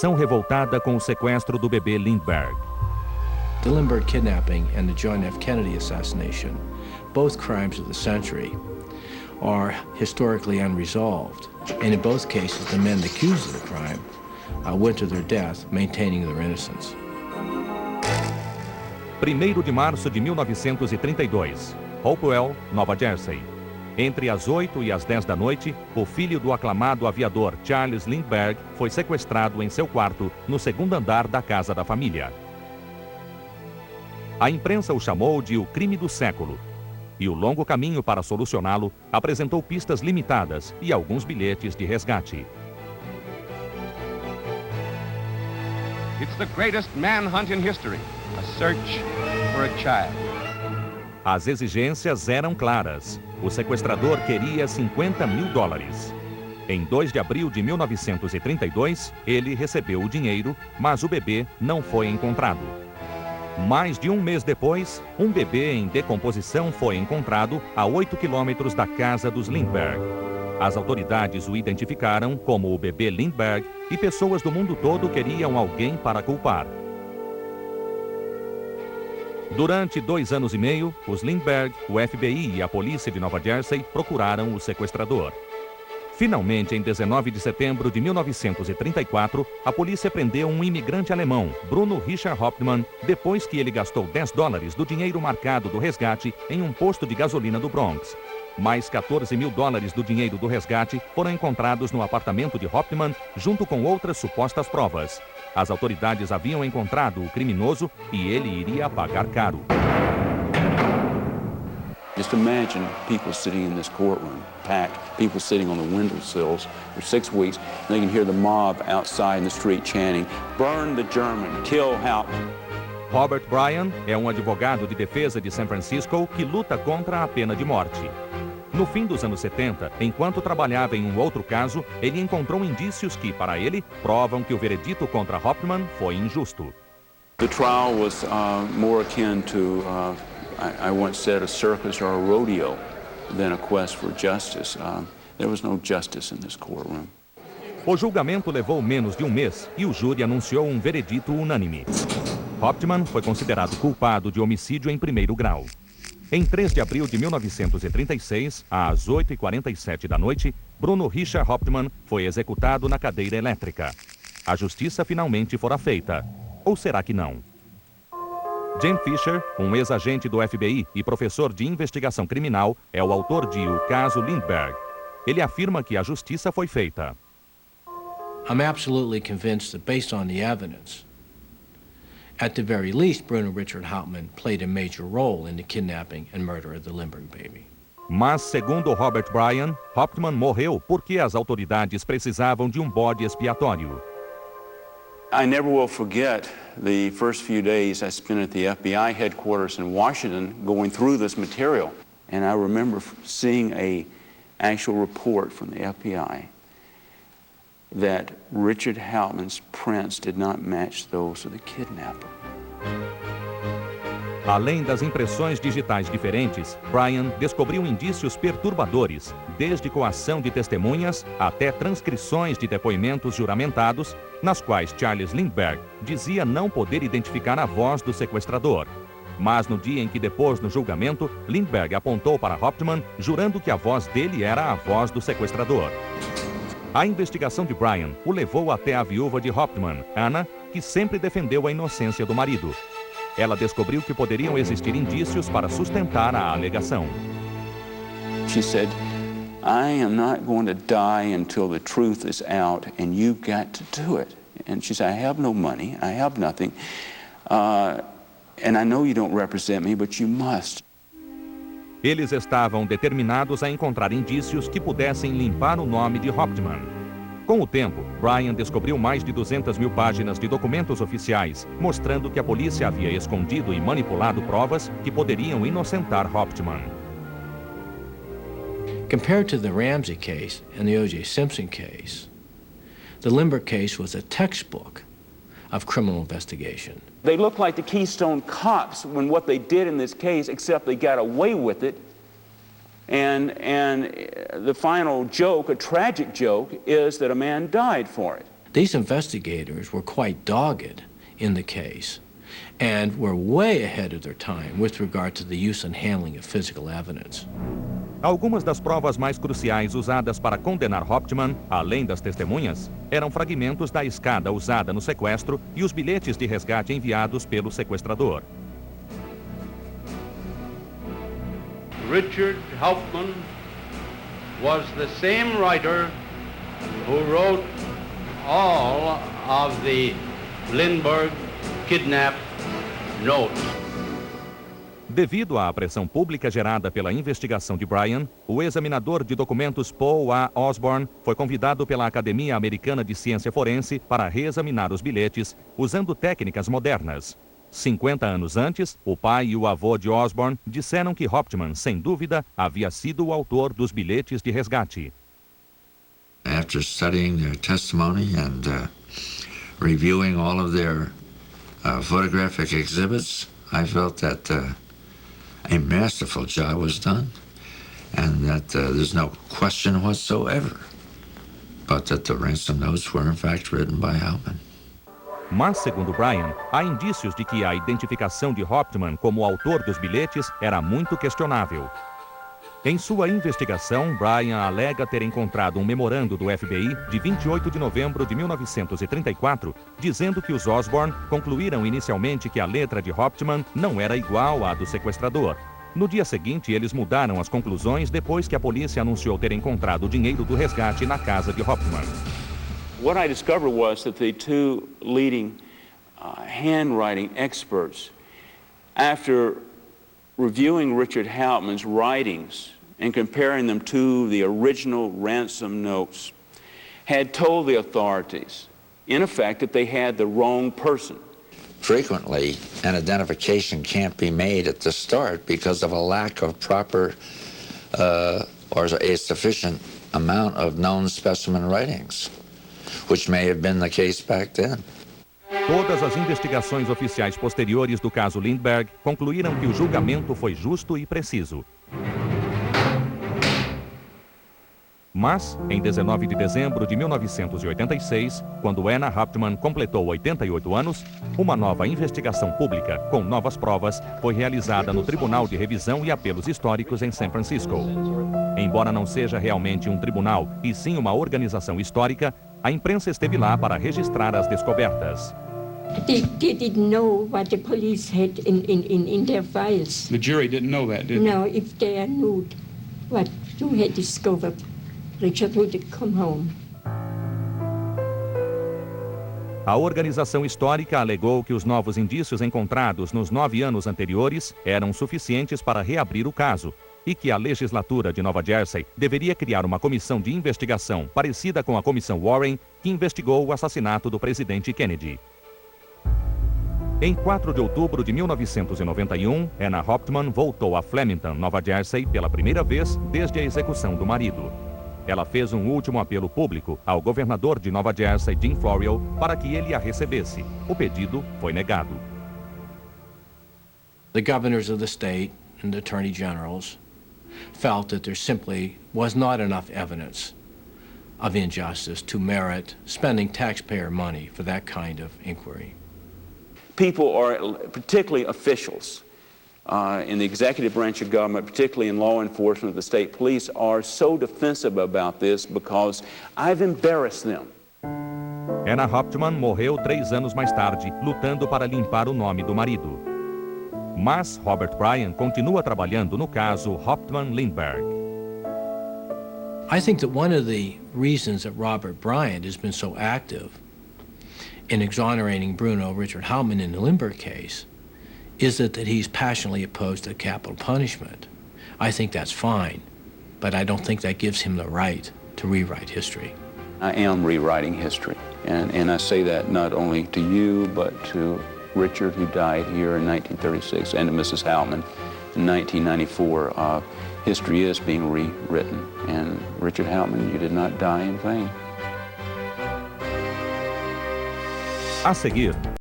nação revoltada com o sequestro do bebê Lindbergh. The Lindbergh kidnapping and the John F. Kennedy assassination, both crimes of the century, are historically unresolved. And in both cases, the men accused of the crime went to their death, maintaining their innocence. 1º de março de 1932, Hopewell, Nova Jersey. Entre as 8 e as 10 da noite, o filho do aclamado aviador Charles Lindbergh foi sequestrado em seu quarto, no 2º andar da casa da família. A imprensa o chamou de o crime do século. E o longo caminho para solucioná-lo apresentou pistas limitadas e alguns bilhetes de resgate. It's the greatest manhunt in history, a search for a child. As exigências eram claras. O sequestrador queria $50 mil. Em 2 de abril de 1932, ele recebeu o dinheiro, mas o bebê não foi encontrado. Mais de um mês depois, um bebê em decomposição foi encontrado a 8 quilômetros da casa dos Lindbergh. As autoridades o identificaram como o bebê Lindbergh e pessoas do mundo todo queriam alguém para culpar. Durante 2 anos e meio, os Lindbergh, o FBI e a polícia de Nova Jersey procuraram o sequestrador. Finalmente, em 19 de setembro de 1934, a polícia prendeu um imigrante alemão, Bruno Richard Hauptmann, depois que ele gastou $10 do dinheiro marcado do resgate em um posto de gasolina do Bronx. Mais $14 mil do dinheiro do resgate foram encontrados no apartamento de Hauptmann, junto com outras supostas provas. As autoridades haviam encontrado o criminoso e ele iria pagar caro. Just imagine people sitting in this courtroom, packed, people sitting on the windowsills for 6 weeks, and they can hear the mob outside in the street chanting, "Burn the German, kill Hauptmann." Robert Bryan é um advogado de defesa de São Francisco que luta contra a pena de morte. No fim dos anos 70, enquanto trabalhava em um outro caso, ele encontrou indícios que, para ele, provam que o veredito contra Hauptmann foi injusto. The trial was more akin to, I once said, a circus or a rodeo than a quest for justice. There was no justice in this courtroom. O julgamento levou menos de um mês e o júri anunciou um veredito unânime. Hauptmann foi considerado culpado de homicídio em 1º grau. Em 3 de abril de 1936, às 8h47 da noite, Bruno Richard Hauptmann foi executado na cadeira elétrica. A justiça finalmente fora feita. Ou será que não? James Fisher, um ex-agente do FBI e professor de investigação criminal, é o autor de O Caso Lindbergh. Ele afirma que a justiça foi feita. I'm absolutely convinced that based on the evidence, at the very least, Bruno Richard Hauptmann played a major role in the kidnapping and murder of the Lindbergh baby. Mas, segundo Robert Bryan, Hauptmann morreu porque as autoridades precisavam de um bode expiatório. I never will forget the first few days I spent at the FBI headquarters in Washington going through this material. And I remember seeing an actual report from the FBI that Richard Hauptmann's prints did not match those of the kidnapper. Além das impressões digitais diferentes, Bryan descobriu indícios perturbadores, desde coação de testemunhas até transcrições de depoimentos juramentados, nas quais Charles Lindbergh dizia não poder identificar a voz do sequestrador. Mas no dia em que depôs no julgamento, Lindbergh apontou para Hauptmann, jurando que a voz dele era a voz do sequestrador. A investigação de Bryan o levou até a viúva de Hauptmann, Anna, que sempre defendeu a inocência do marido. Ela descobriu que poderiam existir indícios para sustentar a alegação. She said, "I am not going to die until the truth is out, and you've got to do it." And she said, "I have no money, I have nothing, and I know you don't represent me, but you must." Eles estavam determinados a encontrar indícios que pudessem limpar o nome de Hauptmann. Com o tempo, Bryan descobriu mais de 200 mil páginas de documentos oficiais, mostrando que a polícia havia escondido e manipulado provas que poderiam inocentar Hauptmann. Compared to the Ramsey case and the O.J. Simpson case, the Lindbergh case was a textbook of criminal investigation. They look like the Keystone Cops when what they did in this case, except they got away with it. And the final joke, a tragic joke, is that a man died for it. These investigators were quite dogged in the case and were way ahead of their time with regard to the use and handling of physical evidence. Algumas das provas mais cruciais usadas para condenar Hauptmann, além das testemunhas, eram fragmentos da escada usada no sequestro e os bilhetes de resgate enviados pelo sequestrador. Richard Hauptmann was the same writer who wrote all of the Lindbergh kidnap notes. Devido à pressão pública gerada pela investigação de Bryan, o examinador de documentos Paul A. Osborne foi convidado pela Academia Americana de Ciência Forense para reexaminar os bilhetes usando técnicas modernas. 50 anos antes, o pai e o avô de Osborne disseram que Hauptmann, sem dúvida, havia sido o autor dos bilhetes de resgate. After studying their testimony and reviewing all of their photographic exhibits, I felt that a masterful job was done, and that there's no question whatsoever but that the ransom notes were in fact written by Hauptmann. Mas, segundo Bryan, há indícios de que a identificação de Hauptmann como autor dos bilhetes era muito questionável. Em sua investigação, Bryan alega ter encontrado um memorando do FBI de 28 de novembro de 1934, dizendo que os Osborne concluíram inicialmente que a letra de Hauptmann não era igual à do sequestrador. No dia seguinte, eles mudaram as conclusões depois que a polícia anunciou ter encontrado o dinheiro do resgate na casa de Hauptmann. What I discovered was that the two leading handwriting experts, after reviewing Richard Hauptmann's writings and comparing them to the original ransom notes, had told the authorities, in effect, that they had the wrong person. Frequently, an identification can't be made at the start because of a lack of proper or a sufficient amount of known specimen writings, which may have been the case back then. Todas as investigações oficiais posteriores do caso Lindbergh concluíram que o julgamento foi justo e preciso. Mas, em 19 de dezembro de 1986, quando Anna Hauptmann completou 88 anos, uma nova investigação pública, com novas provas, foi realizada no Tribunal de Revisão e Apelos Históricos em São Francisco. Embora não seja realmente um tribunal, e sim uma organização histórica, a imprensa esteve lá para registrar as descobertas. They didn't know what the police had in their files. The jury didn't know that, did they? No, if they knew what you had discovered, Richard would come home. A organização histórica alegou que os novos indícios encontrados nos 9 anos anteriores eram suficientes para reabrir o caso e que a legislatura de Nova Jersey deveria criar uma comissão de investigação parecida com a Comissão Warren, que investigou o assassinato do presidente Kennedy. Em 4 de outubro de 1991, Anna Hauptmann voltou a Flemington, Nova Jersey, pela primeira vez desde a execução do marido. Ela fez um último apelo público ao governador de Nova Jersey, Jim Florio, para que ele a recebesse. O pedido foi negado. The governors of the state and the attorney generals felt that there simply was not enough evidence of injustice to merit spending taxpayer money for that kind of inquiry. People are, particularly officials in the executive branch of government, particularly in law enforcement of the state police, are so defensive about this because I've embarrassed them. Anna Hauptmann morreu 3 anos mais tarde, lutando para limpar o nome do marido. Mas Robert Bryan continua trabalhando no caso Hauptmann-Lindbergh. I think that one of the reasons that Robert Bryan has been so active in exonerating Bruno Richard Hauptmann in the Lindbergh case is that he's passionately opposed to capital punishment. I think that's fine, but I don't think that gives him the right to rewrite history. I am rewriting history, and I say that not only to you, but to Richard, who died here in 1936, and to Mrs. Hauptmann in 1994. History is being rewritten, and Richard Hauptmann, you did not die in vain. A seguir,